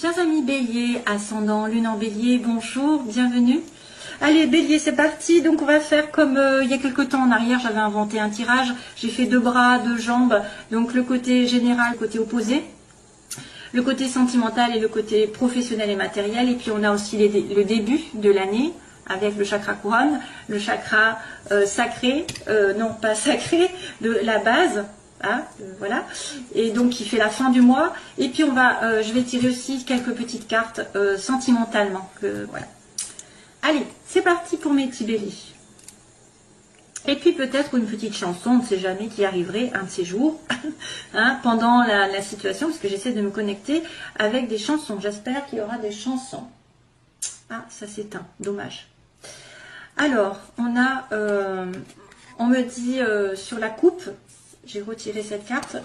Chers amis Bélier, ascendant, lune en Bélier, bonjour, bienvenue. Allez Bélier, c'est parti. Donc on va faire comme il y a quelques temps en arrière, j'avais inventé un tirage. J'ai fait 2 bras, 2 jambes, donc le côté général, le côté opposé. Le côté sentimental et le côté professionnel et matériel. Et puis on a aussi le début de l'année avec le chakra couronne, le chakra sacré, non pas sacré, de la base. Ah, voilà, et donc qui fait la fin du mois. Et puis on va, je vais tirer aussi quelques petites cartes sentimentalement. Voilà. Allez, c'est parti pour mes petits béliers. Et puis peut-être une petite chanson, on ne sait jamais qui arriverait un de ces jours, hein, pendant la situation, parce que j'essaie de me connecter avec des chansons. J'espère qu'il y aura des chansons. Ah, ça s'éteint, dommage. Alors, on a, on me dit sur la coupe, j'ai retiré cette carte,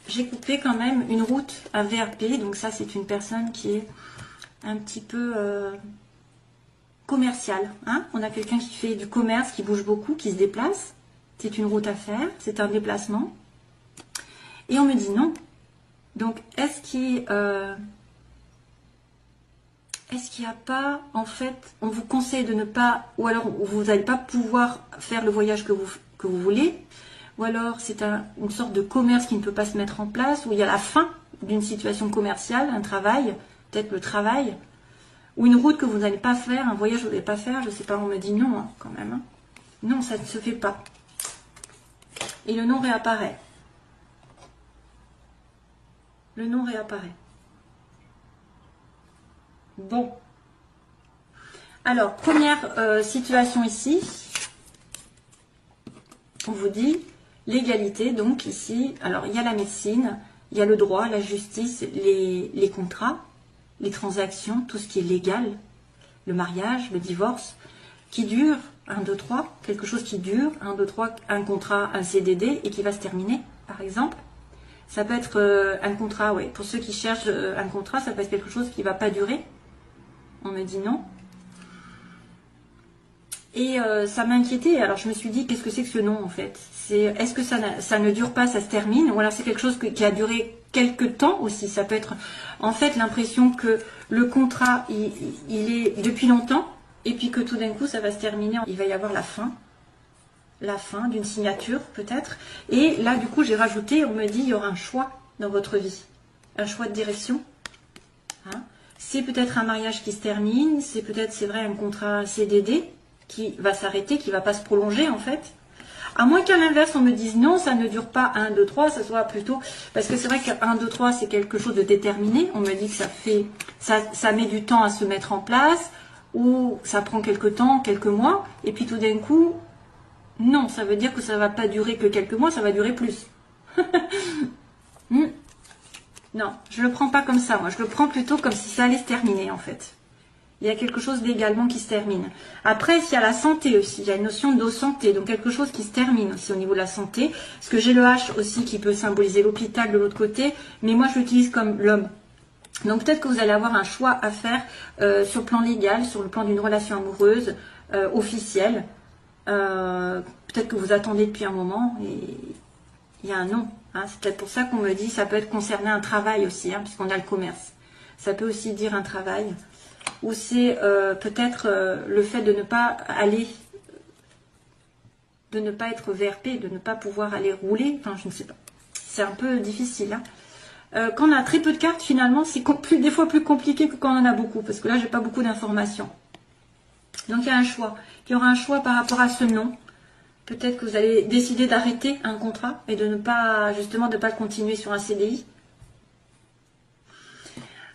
j'ai coupé quand même une route, un VRP, donc ça c'est une personne qui est un petit peu commerciale. Hein, on a quelqu'un qui fait du commerce, qui bouge beaucoup, qui se déplace, c'est une route à faire, c'est un déplacement. Et on me dit non. Donc est-ce qu'il n'y a pas, en fait, on vous conseille de ne pas, ou alors vous n'allez pas pouvoir faire le voyage que vous voulez, ou alors c'est une sorte de commerce qui ne peut pas se mettre en place, où il y a la fin d'une situation commerciale, un travail, peut-être le travail, ou une route que vous n'allez pas faire, un voyage que vous n'allez pas faire, je ne sais pas, on me dit non, hein, quand même. Hein. Non, ça ne se fait pas. Et le non réapparaît. Le non réapparaît. Bon. Alors, première situation ici. On vous dit l'égalité, donc ici, alors il y a la médecine, il y a le droit, la justice, les contrats, les transactions, tout ce qui est légal, le mariage, le divorce, qui dure, 1, 2, 3, quelque chose qui dure, 1, 2, 3, un contrat, un CDD, et qui va se terminer, par exemple. Ça peut être un contrat, ouais, pour ceux qui cherchent un contrat, ça peut être quelque chose qui ne va pas durer. On me dit non. Et ça m'a inquiétée. Alors je me suis dit, qu'est-ce que c'est que ce nom en fait? Est-ce que ça ne dure pas, ça se termine? Ou alors c'est quelque chose qui a duré quelques temps aussi. Ça peut être en fait l'impression que le contrat, il est depuis longtemps. Et puis que tout d'un coup, ça va se terminer. Il va y avoir la fin d'une signature peut-être. Et là, du coup, j'ai rajouté, on me dit, il y aura un choix dans votre vie. Un choix de direction. Hein, c'est peut-être un mariage qui se termine. C'est peut-être, c'est vrai, un contrat CDD qui va s'arrêter, qui ne va pas se prolonger en fait. À moins qu'à l'inverse, on me dise non, ça ne dure pas 1, 2, 3, ça soit plutôt... Parce que c'est vrai que 1, 2, 3, c'est quelque chose de déterminé. On me dit que ça met du temps à se mettre en place, ou ça prend quelques temps, quelques mois, et puis tout d'un coup, non, ça veut dire que ça ne va pas durer que quelques mois, ça va durer plus. Non, je ne le prends pas comme ça, moi. Je le prends plutôt comme si ça allait se terminer en fait. Il y a quelque chose légalement qui se termine. Après, il y a la santé aussi. Il y a une notion de santé. Donc, quelque chose qui se termine aussi au niveau de la santé. Parce que j'ai le H aussi qui peut symboliser l'hôpital de l'autre côté. Mais moi, je l'utilise comme l'homme. Donc, peut-être que vous allez avoir un choix à faire sur le plan légal, sur le plan d'une relation amoureuse, officielle. Peut-être que vous attendez depuis un moment et il y a un non. Hein. C'est peut-être pour ça qu'on me dit, ça peut être concerné un travail aussi, hein, puisqu'on a le commerce. Ça peut aussi dire un travail. Ou c'est peut-être le fait de ne pas aller, de ne pas être VRP, de ne pas pouvoir aller rouler, enfin je ne sais pas. C'est un peu difficile. Hein. Quand on a très peu de cartes, finalement, c'est des fois plus compliqué que quand on en a beaucoup, parce que là, j'ai pas beaucoup d'informations. Donc il y a un choix. Il y aura un choix par rapport à ce nom. Peut-être que vous allez décider d'arrêter un contrat et de ne pas, justement, de ne pas continuer sur un CDI.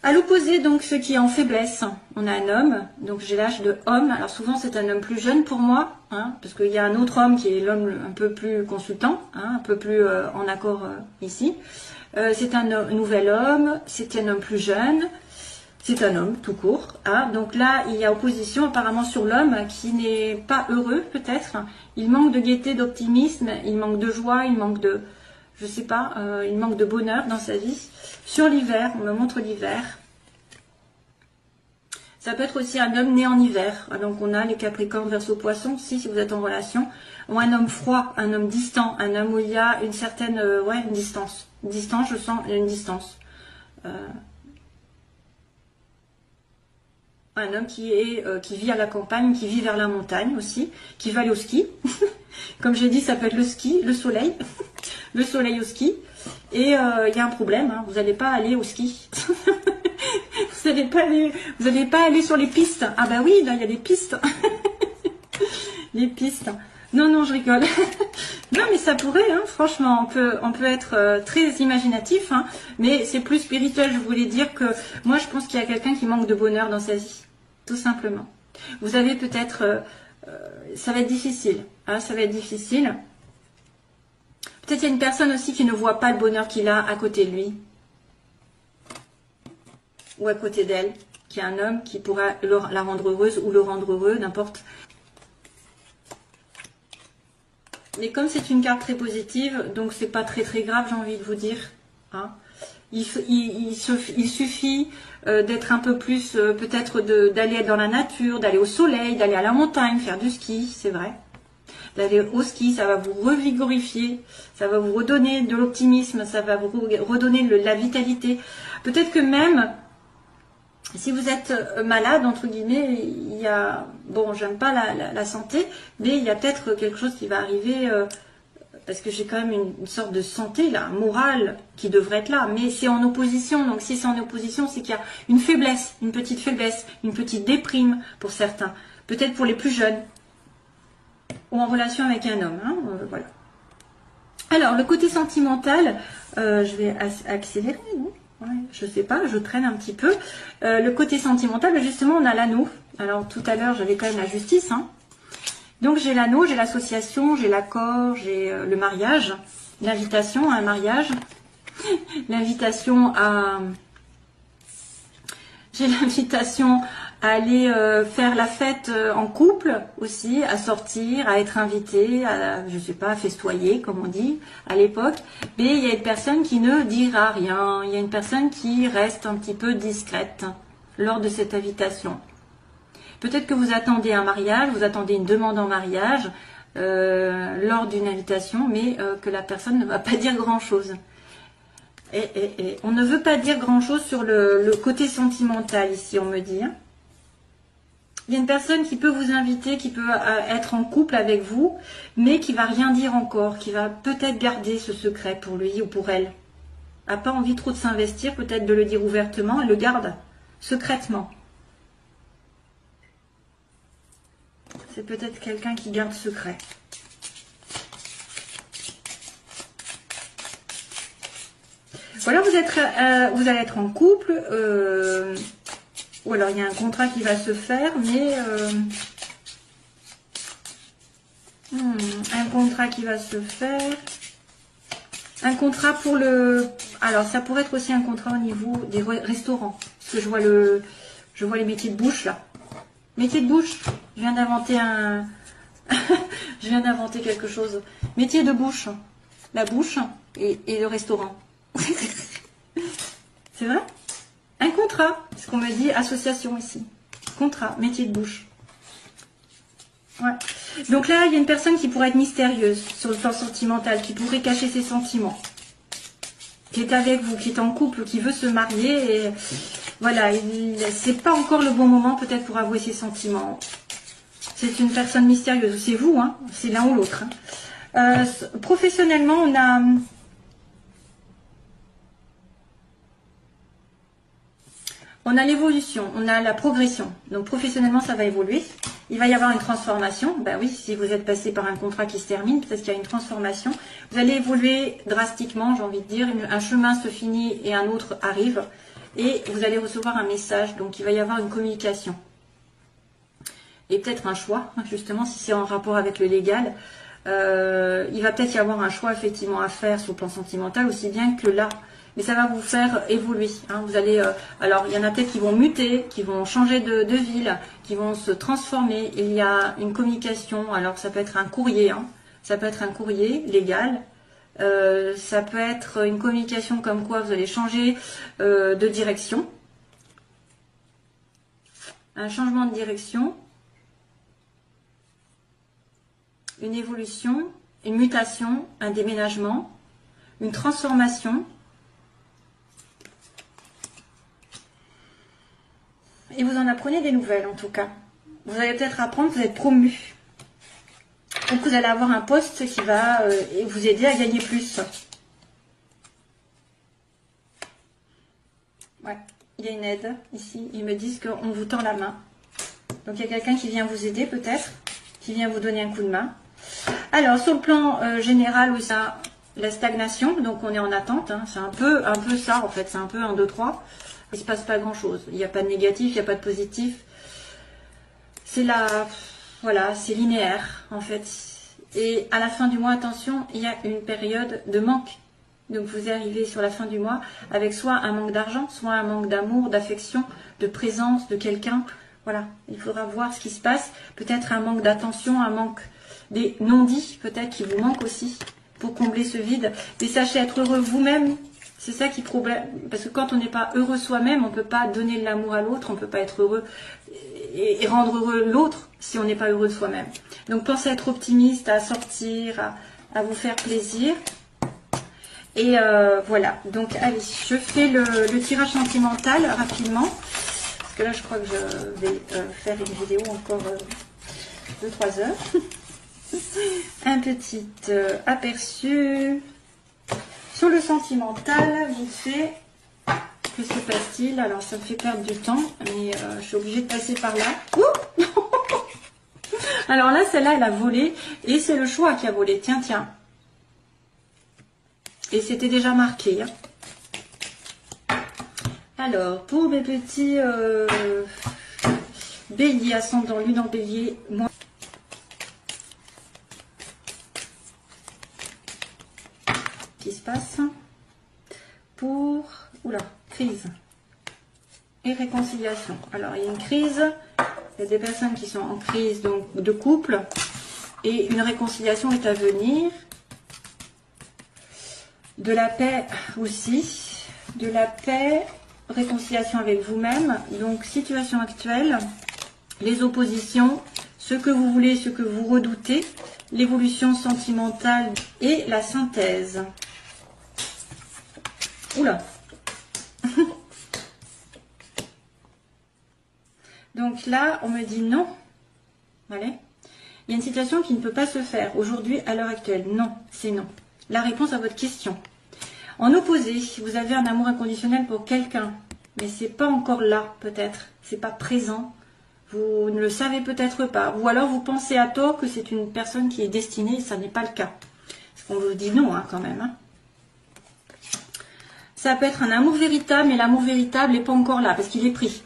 À l'opposé, donc, ce qui est en faiblesse, on a un homme, donc j'ai l'âge de homme. Alors souvent, c'est un homme plus jeune pour moi, hein, parce qu'il y a un autre homme qui est l'homme un peu plus consultant, hein, un peu plus en accord ici. C'est un nouvel homme, c'est un homme plus jeune, c'est un homme tout court. Hein. Donc là, il y a opposition apparemment sur l'homme qui n'est pas heureux, peut-être. Il manque de gaieté, d'optimisme, il manque de joie, il manque de... Je sais pas, il manque de bonheur dans sa vie. Sur l'hiver, on me montre l'hiver. Ça peut être aussi un homme né en hiver. Donc on a les Capricornes, Verseau, Poissons, si vous êtes en relation. Ou un homme froid, un homme distant, un homme où il y a une certaine, ouais, une distance. Une distance, je sens, il y a une distance. un homme qui vit à la campagne, qui vit vers la montagne aussi, qui va aller au ski. Comme j'ai dit, ça peut être le ski, le soleil, le soleil au ski. Et il y a un problème, hein, vous n'allez pas aller au ski. Vous n'allez pas aller sur les pistes. Ah bah oui, là il y a des pistes. Les pistes. Non, non, je rigole. Non, mais ça pourrait, hein, franchement, on peut être très imaginatif, hein, mais c'est plus spirituel. Je voulais dire que moi, je pense qu'il y a quelqu'un qui manque de bonheur dans sa vie, tout simplement. Vous avez peut-être, ça va être difficile, hein, ça va être difficile. Peut-être il y a une personne aussi qui ne voit pas le bonheur qu'il a à côté de lui, ou à côté d'elle, qui est un homme qui pourra la rendre heureuse ou le rendre heureux, n'importe. Mais comme c'est une carte très positive, donc c'est pas très très grave, j'ai envie de vous dire. Hein. Il suffit d'être un peu plus, peut-être d'aller dans la nature, d'aller au soleil, d'aller à la montagne, faire du ski, c'est vrai. D'aller au ski, ça va vous revigorifier, ça va vous redonner de l'optimisme, ça va vous redonner la vitalité. Peut-être que même, si vous êtes malade, entre guillemets, il y a, bon, j'aime pas la santé, mais il y a peut-être quelque chose qui va arriver, parce que j'ai quand même une sorte de santé, là, morale, qui devrait être là, mais c'est en opposition, donc si c'est en opposition, c'est qu'il y a une faiblesse, une petite déprime pour certains, peut-être pour les plus jeunes, ou en relation avec un homme, hein, voilà. Alors, le côté sentimental, je vais accélérer, non ? Ouais, je sais pas, je traîne un petit peu. Le côté sentimental, justement, on a l'anneau. Alors, tout à l'heure, j'avais quand même la justice. Hein. Donc, j'ai l'anneau, j'ai l'association, j'ai l'accord, j'ai le mariage, l'invitation à un mariage, l'invitation à... J'ai l'invitation à aller faire la fête en couple aussi, à sortir, à être invité, à, je sais pas, à festoyer, comme on dit à l'époque. Mais il y a une personne qui ne dira rien, il y a une personne qui reste un petit peu discrète lors de cette invitation. Peut-être que vous attendez un mariage, vous attendez une demande en mariage lors d'une invitation, mais que la personne ne va pas dire grand-chose. Et on ne veut pas dire grand-chose sur le côté sentimental ici, on me dit. Hein. Il y a une personne qui peut vous inviter, qui peut être en couple avec vous, mais qui va rien dire encore, qui va peut-être garder ce secret pour lui ou pour elle. A pas envie trop de s'investir, peut-être de le dire ouvertement, elle le garde secrètement. C'est peut-être quelqu'un qui garde secret. Voilà, vous allez être en couple, ou alors il y a un contrat qui va se faire, mais un contrat qui va se faire, un contrat pour le... Alors ça pourrait être aussi un contrat au niveau des restaurants, parce que je vois les métiers de bouche là. Métier de bouche, je viens d'inventer je viens d'inventer quelque chose. Métier de bouche, la bouche et le restaurant. C'est vrai? Un contrat, ce qu'on me dit, association ici. Contrat, métier de bouche. Ouais. Donc là, il y a une personne qui pourrait être mystérieuse sur le plan sentimental, qui pourrait cacher ses sentiments, qui est avec vous, qui est en couple, qui veut se marier. Et voilà, c'est pas encore le bon moment peut-être pour avouer ses sentiments. C'est une personne mystérieuse. C'est vous, hein, c'est l'un ou l'autre. Hein. Professionnellement, on a l'évolution, on a la progression. Donc professionnellement, ça va évoluer. Il va y avoir une transformation. Ben oui, si vous êtes passé par un contrat qui se termine, peut-être qu'il y a une transformation. Vous allez évoluer drastiquement, j'ai envie de dire. Un chemin se finit et un autre arrive. Et vous allez recevoir un message. Donc il va y avoir une communication. Et peut-être un choix, justement, si c'est en rapport avec le légal. Il va peut-être y avoir un choix effectivement à faire sur le plan sentimental, aussi bien que là. Mais ça va vous faire évoluer. Hein. Vous allez, alors, il y en a peut-être qui vont muter, qui vont changer de ville, qui vont se transformer. Il y a une communication. Alors, ça peut être un courrier. Hein. Ça peut être un courrier légal. Ça peut être une communication comme quoi vous allez changer de direction. Un changement de direction. Une évolution. Une mutation. Un déménagement. Une transformation. et vous en apprenez des nouvelles en tout cas. Vous allez peut-être apprendre, vous êtes promu. Donc vous allez avoir un poste qui va vous aider à gagner plus. Ouais, il y a une aide ici. Ils me disent qu'on vous tend la main. Donc il y a quelqu'un qui vient vous aider peut-être, qui vient vous donner un coup de main. Alors sur le plan général, où ça, la stagnation, donc on est en attente. Hein, c'est un peu ça en fait, c'est un peu 1, 2, 3. Il ne se passe pas grand-chose. Il n'y a pas de négatif, il n'y a pas de positif. C'est voilà, c'est linéaire en fait. Et à la fin du mois, attention, il y a une période de manque. Donc vous arrivez sur la fin du mois avec soit un manque d'argent, soit un manque d'amour, d'affection, de présence de quelqu'un. Voilà, il faudra voir ce qui se passe. Peut-être un manque d'attention, un manque des non-dits, peut-être qui vous manque aussi pour combler ce vide. Mais sachez être heureux vous-même. C'est ça qui est problème. Parce que quand on n'est pas heureux soi-même, on ne peut pas donner de l'amour à l'autre, on ne peut pas être heureux et rendre heureux l'autre si on n'est pas heureux de soi-même. Donc pensez à être optimiste, à sortir, à vous faire plaisir. Et voilà, donc allez, je fais le tirage sentimental rapidement. Parce que là, je crois que je vais faire une vidéo encore de 3 heures. Un petit aperçu sur le sentimental, vite fait. Que se passe-t-il? Alors, ça me fait perdre du temps, mais je suis obligée de passer par là. Ouh. Alors là, celle-là, elle a volé, et c'est le choix qui a volé. Tiens, tiens. Et c'était déjà marqué. Hein. Alors, pour mes petits béliers, ascendant lune en bélier, moi. Qu'est-ce qui se passe? Pour... Oula, crise et réconciliation. Alors, il y a une crise, il y a des personnes qui sont en crise donc de couple, et une réconciliation est à venir. De la paix aussi, de la paix, réconciliation avec vous-même, donc situation actuelle, les oppositions, ce que vous voulez, ce que vous redoutez, l'évolution sentimentale et la synthèse. Oula. Donc là, on me dit non. Allez. Il y a une situation qui ne peut pas se faire aujourd'hui, à l'heure actuelle. Non, c'est non. La réponse à votre question. En opposé, vous avez un amour inconditionnel pour quelqu'un, mais c'est pas encore là, peut-être. C'est pas présent. Vous ne le savez peut-être pas. Ou alors vous pensez à tort que c'est une personne qui est destinée, et ça n'est pas le cas. Parce qu'on vous dit non, hein, quand même. Hein. Ça peut être un amour véritable, mais l'amour véritable n'est pas encore là, parce qu'il est pris.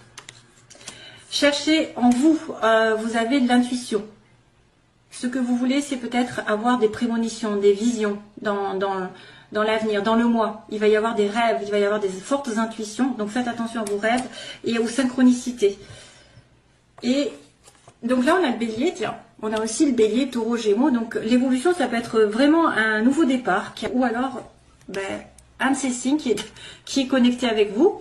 Cherchez en vous, vous avez de l'intuition. Ce que vous voulez, c'est peut-être avoir des prémonitions, des visions dans l'avenir, dans le mois. Il va y avoir des rêves, il va y avoir des fortes intuitions. Donc faites attention à vos rêves et aux synchronicités. Et donc là, on a le bélier, tiens. On a aussi le bélier, taureau, gémeaux. Donc l'évolution, ça peut être vraiment un nouveau départ. Ou alors, un de ces signes qui est connecté avec vous.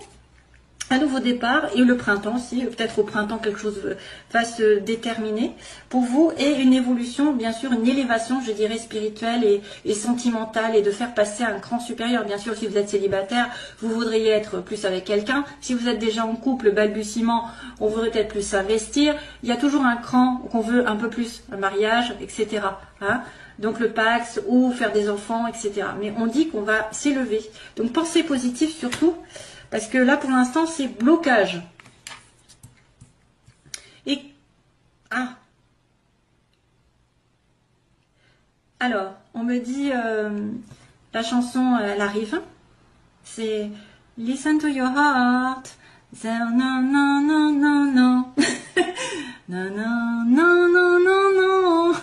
Un nouveau départ et le printemps aussi, peut-être au printemps quelque chose va se déterminer pour vous et une évolution, bien sûr, une élévation, je dirais, spirituelle et sentimentale et de faire passer à un cran supérieur. Bien sûr, si vous êtes célibataire, vous voudriez être plus avec quelqu'un. Si vous êtes déjà en couple, balbutiement, on voudrait peut-être plus s'investir. Il y a toujours un cran qu'on veut un peu plus, un mariage, etc. Hein, donc le Pax ou faire des enfants, etc. Mais on dit qu'on va s'élever. Donc pensez positif surtout. Parce que là, pour l'instant, c'est blocage. Et... Ah. Alors, on me dit... la chanson, elle arrive. C'est... Listen to your heart. Non, non, non, non, non, non. Non, non, non, non, non, non.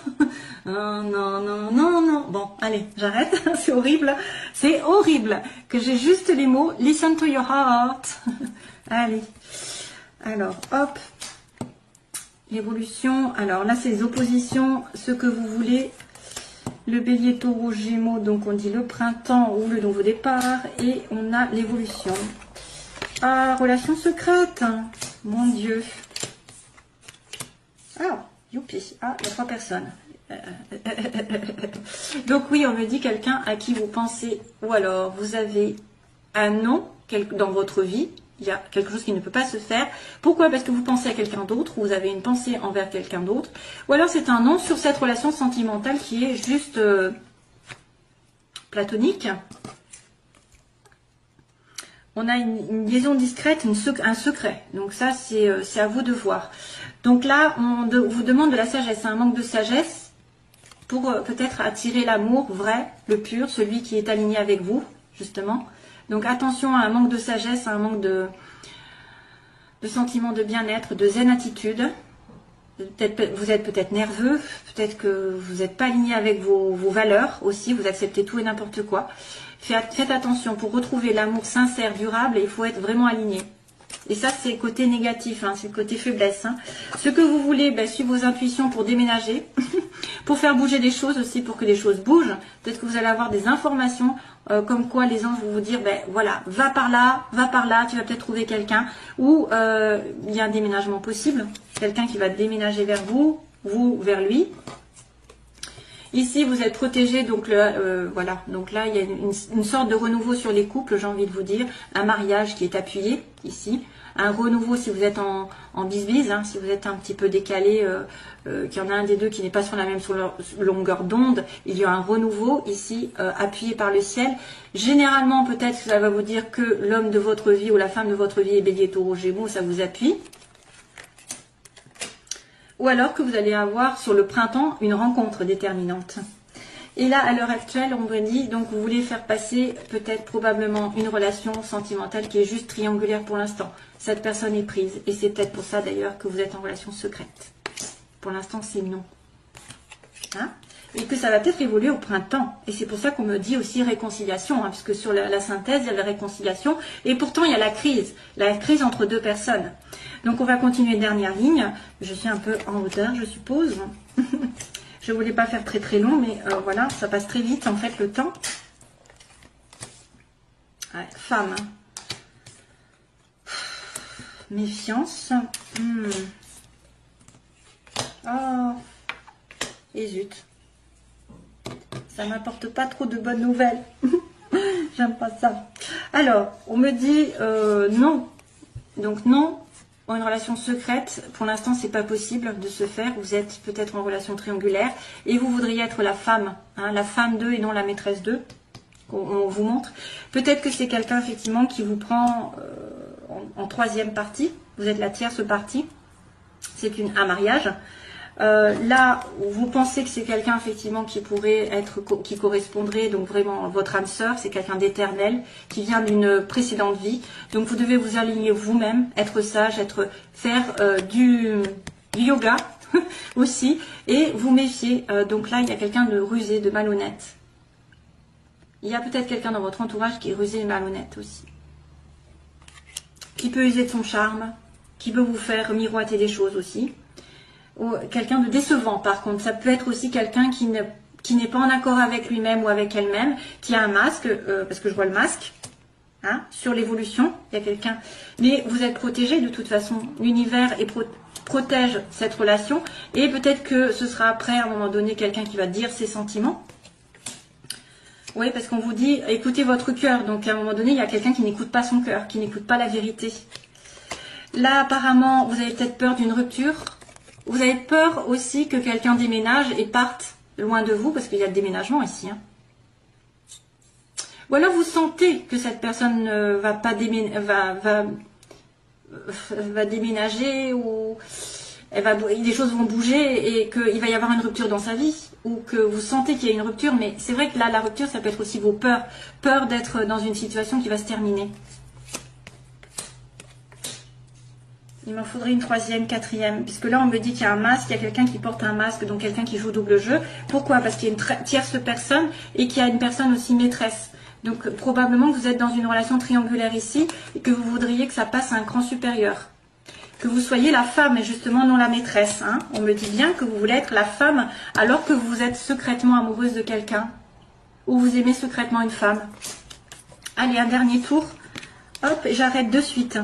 Oh, non, non, non, non. Bon, allez, j'arrête. C'est horrible. C'est horrible que j'ai juste les mots. Listen to your heart. Allez. Alors, hop. L'évolution. Alors là, c'est les oppositions. Ce que vous voulez. Le bélier, taureau, gémeaux. Donc, on dit le printemps ou le nouveau départ. Et on a l'évolution. Ah, relation secrète. Mon Dieu. Ah, youpi. Ah, il y a 3 personnes. Donc oui, on me dit quelqu'un à qui vous pensez, ou alors vous avez un nom dans votre vie, Il y a quelque chose qui ne peut pas se faire. Pourquoi? Parce que vous pensez à quelqu'un d'autre, ou vous avez une pensée envers quelqu'un d'autre. Ou alors c'est un non sur cette relation sentimentale qui est juste platonique. On a une liaison discrète, un secret. Donc ça, c'est à vous de voir. Donc là, on vous demande de la sagesse. C'est un manque de sagesse pour peut-être attirer l'amour vrai, le pur, celui qui est aligné avec vous, justement. Donc attention à un manque de sagesse, à un manque de sentiment de bien-être, de zen attitude. Vous êtes peut-être nerveux, peut-être que vous n'êtes pas aligné avec vos valeurs aussi, vous acceptez tout et n'importe quoi. Faites attention, pour retrouver l'amour sincère, durable, il faut être vraiment aligné. Et ça, c'est le côté négatif, hein, c'est le côté faiblesse. Hein. Ce que vous voulez, suivre vos intuitions pour déménager, pour faire bouger des choses aussi, pour que les choses bougent. Peut-être que vous allez avoir des informations comme quoi les anges vont vous dire, voilà, va par là, tu vas peut-être trouver quelqu'un. Ou il y a un déménagement possible, quelqu'un qui va déménager vers vous, vous vers lui. Ici, vous êtes protégé, donc voilà. Donc là, il y a une sorte de renouveau sur les couples, j'ai envie de vous dire. Un mariage qui est appuyé, ici. Un renouveau si vous êtes en bisbise, hein, si vous êtes un petit peu décalé, qu'il y en a un des deux qui n'est pas sur la même longueur d'onde. Il y a un renouveau ici, appuyé par le ciel. Généralement, peut-être que ça va vous dire que l'homme de votre vie ou la femme de votre vie est Bélier, Taureau, Gémeaux, ça vous appuie. Ou alors que vous allez avoir sur le printemps une rencontre déterminante. Et là, à l'heure actuelle, on me dit, donc vous voulez faire passer peut-être probablement une relation sentimentale qui est juste triangulaire pour l'instant. Cette personne est prise. Et c'est peut-être pour ça d'ailleurs que vous êtes en relation secrète. Pour l'instant, c'est non. Hein? Et que ça va peut-être évoluer au printemps. Et c'est pour ça qu'on me dit aussi réconciliation, hein, puisque sur la synthèse, il y a la réconciliation. Et pourtant, il y a la crise entre deux personnes. Donc, on va continuer dernière ligne. Je suis un peu en hauteur, je suppose. Je ne voulais pas faire très très long, mais voilà, ça passe très vite, en fait, le temps. Ouais, femme. Méfiance. Oh, et zut. Ça m'apporte pas trop de bonnes nouvelles. J'aime pas ça. Alors, on me dit non. Donc non, une relation secrète, pour l'instant, c'est pas possible de se faire. Vous êtes peut-être en relation triangulaire et vous voudriez être la femme, hein, la femme d'eux et non la maîtresse d'eux. On vous montre. Peut-être que c'est quelqu'un effectivement qui vous prend en troisième partie. Vous êtes la tierce partie. C'est un mariage. Là, vous pensez que c'est quelqu'un effectivement qui pourrait être, qui correspondrait donc vraiment à votre âme sœur, c'est quelqu'un d'éternel qui vient d'une précédente vie. Donc vous devez vous aligner vous-même, être sage, faire du yoga aussi et vous méfier. Donc là, il y a quelqu'un de rusé, de malhonnête. Il y a peut-être quelqu'un dans votre entourage qui est rusé et malhonnête aussi, qui peut user de son charme, qui peut vous faire miroiter des choses aussi. Ou quelqu'un de décevant par contre, ça peut être aussi quelqu'un qui n'est pas en accord avec lui-même ou avec elle-même, qui a un masque, parce que je vois le masque, hein, sur l'évolution, il y a quelqu'un, mais vous êtes protégé de toute façon, l'univers protège cette relation, et peut-être que ce sera après à un moment donné quelqu'un qui va dire ses sentiments. Oui, parce qu'on vous dit, écoutez votre cœur, donc à un moment donné, il y a quelqu'un qui n'écoute pas son cœur, qui n'écoute pas la vérité. Là apparemment, vous avez peut-être peur d'une rupture. Vous avez peur aussi que quelqu'un déménage et parte loin de vous, parce qu'il y a le déménagement ici. Hein. Ou alors vous sentez que cette personne va pas va déménager, ou des choses vont bouger et qu'il va y avoir une rupture dans sa vie, ou que vous sentez qu'il y a une rupture, mais c'est vrai que là, la rupture, ça peut être aussi vos peurs. Peur d'être dans une situation qui va se terminer. Il m'en faudrait une troisième, quatrième, puisque là on me dit qu'il y a un masque, il y a quelqu'un qui porte un masque, donc quelqu'un qui joue double jeu. Pourquoi? Parce qu'il y a une tierce personne et qu'il y a une personne aussi maîtresse. Donc probablement que vous êtes dans une relation triangulaire ici et que vous voudriez que ça passe à un cran supérieur. Que vous soyez la femme et justement non la maîtresse. Hein. On me dit bien que vous voulez être la femme alors que vous êtes secrètement amoureuse de quelqu'un. Ou vous aimez secrètement une femme. Allez, un dernier tour. Hop, j'arrête de suite.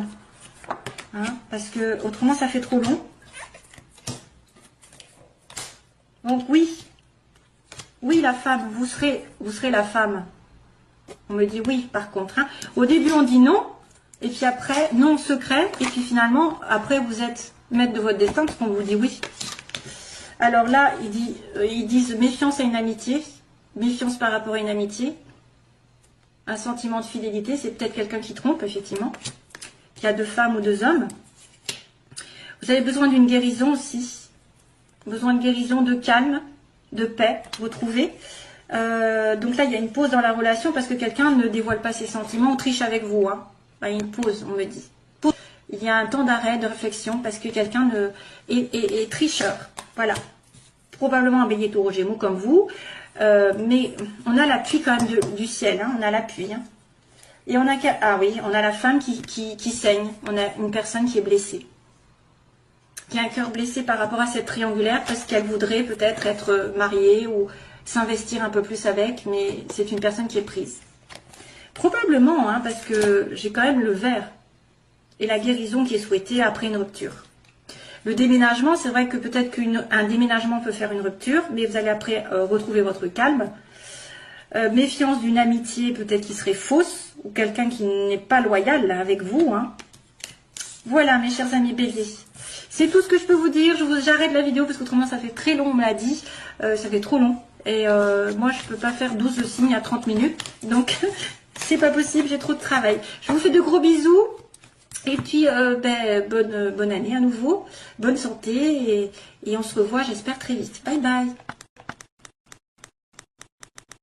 Hein, parce que autrement ça fait trop long. Donc oui, la femme, vous serez la femme. On me dit oui par contre. Hein. Au début on dit non, Et puis après, non secret. Et puis finalement, après, vous êtes maître de votre destin parce qu'on vous dit oui. Alors là, ils disent méfiance à une amitié. Méfiance par rapport à une amitié. Un sentiment de fidélité. C'est peut-être quelqu'un qui trompe, effectivement. Il y a 2 femmes ou 2 hommes. Vous avez besoin d'une guérison aussi. Besoin de guérison, de calme, de paix, retrouver. Donc là, il y a une pause dans la relation parce que quelqu'un ne dévoile pas ses sentiments ou triche avec vous. Hein. Il y a une pause, on me dit. Il y a un temps d'arrêt, de réflexion parce que quelqu'un est tricheur. Voilà. Probablement un bélier taureau gémeaux comme vous. Mais on a l'appui quand même du ciel. Hein. On a l'appui. Hein. Et on a, ah oui, on a la femme qui saigne. On a une personne qui est blessée. Qui a un cœur blessé par rapport à cette triangulaire parce qu'elle voudrait peut-être être mariée ou s'investir un peu plus avec, mais c'est une personne qui est prise. Probablement, hein, parce que j'ai quand même le vert et la guérison qui est souhaitée après une rupture. Le déménagement, c'est vrai que peut-être qu'un déménagement peut faire une rupture, mais vous allez après retrouver votre calme. Méfiance d'une amitié peut-être qui serait fausse, ou quelqu'un qui n'est pas loyal là, avec vous. Hein. Voilà, mes chers amis béliers. C'est tout ce que je peux vous dire. J'arrête la vidéo parce qu'autrement ça fait très long, on me l'a dit. Ça fait trop long. Et moi, je peux pas faire 12 signes à 30 minutes. Donc, c'est pas possible, j'ai trop de travail. Je vous fais de gros bisous. Et puis, bonne année à nouveau. Bonne santé. Et on se revoit, j'espère, très vite. Bye bye.